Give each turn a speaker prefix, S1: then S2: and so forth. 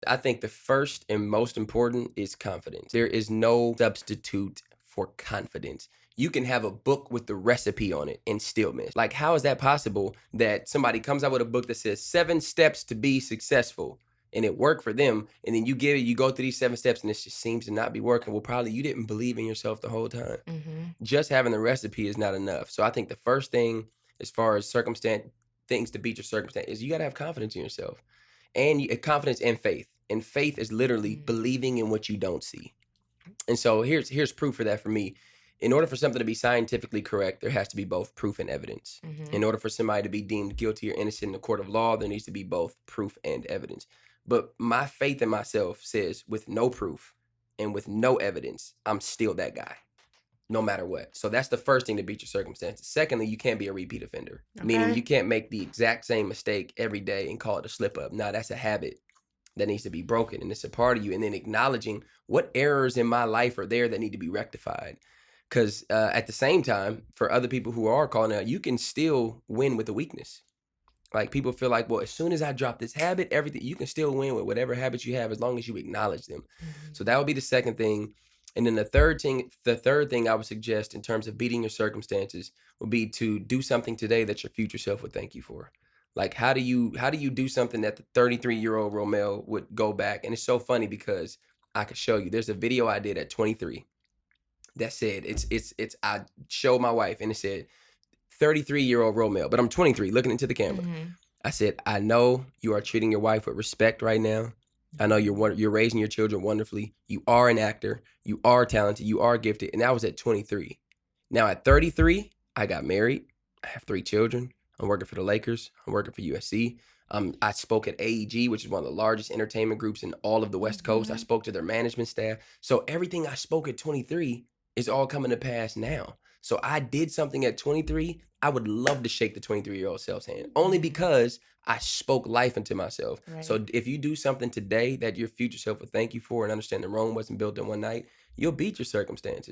S1: I think the first and most important is confidence. There is no substitute for confidence. You can have a book with the recipe on it and still miss. Like, how is that possible that somebody comes out with a book that says 7 steps to be successful and it worked for them, and then you go through these 7 steps and it just seems to not be working? Well, probably you didn't believe in yourself the whole time.
S2: Mhm.
S1: Just having the recipe is not enough. So I think the first thing, as far as circumstance things to beat your circumstance, is you got to have confidence in yourself, and confidence and faith. And faith is literally
S2: Mm.
S1: believing in what you don't see. And so here's proof for that for me. In order for something to be scientifically correct, there has to be both proof and evidence.
S2: Mhm.
S1: In order for somebody to be deemed guilty or innocent in the court of law, there needs to be both proof and evidence. But my faith in myself says, with no proof and with no evidence, I'm still that guy, no matter what. So that's the first thing to beat your circumstances. Secondly, you can't be a repeat offender, meaning
S2: Okay.
S1: you can't make the exact same mistake every day and call it a slip up. Now, that's a habit that needs to be broken, and it's a part of you. And then acknowledging what errors in my life are there that need to be rectified. Because at the same time, for other people who are calling out, you can still win with a weakness. Like, people feel like, well, as soon as I drop this habit, everything, you can still win with whatever habits you have as long as you acknowledge them.
S2: Mhm.
S1: So that would be the second thing. And then the third thing I would suggest in terms of beating your circumstances would be to do something today that your future self would thank you for. Like, how do you do something that the 33-year-old Romell would go back? And it's so funny because I could show you. There's a video I did at 23 that said, it's I showed my wife and it said 33-year-old Romell, but I'm 23 looking into the camera.
S2: Mhm.
S1: I said, I know you are treating your wife with respect right now. I know
S2: Mhm.
S1: you're raising your children wonderfully. You are an actor. You are talented. You are gifted. And that was at 23. Now at 33, I got married. I have 3 children. I'm working for the Lakers. I'm working for USC. I spoke at AEG, which is one of the largest entertainment groups in all of the West Coast. I
S2: Mhm.
S1: spoke to their management staff. So everything I spoke at 23 is all coming to pass now. So I did something at 23. I would love to shake the 23-year-old self's hand, only
S2: Mhm.
S1: because I spoke life into myself.
S2: Right.
S1: So if you do something today that your future self will thank you for and understand that Rome wasn't built in one night, you'll beat your circumstances.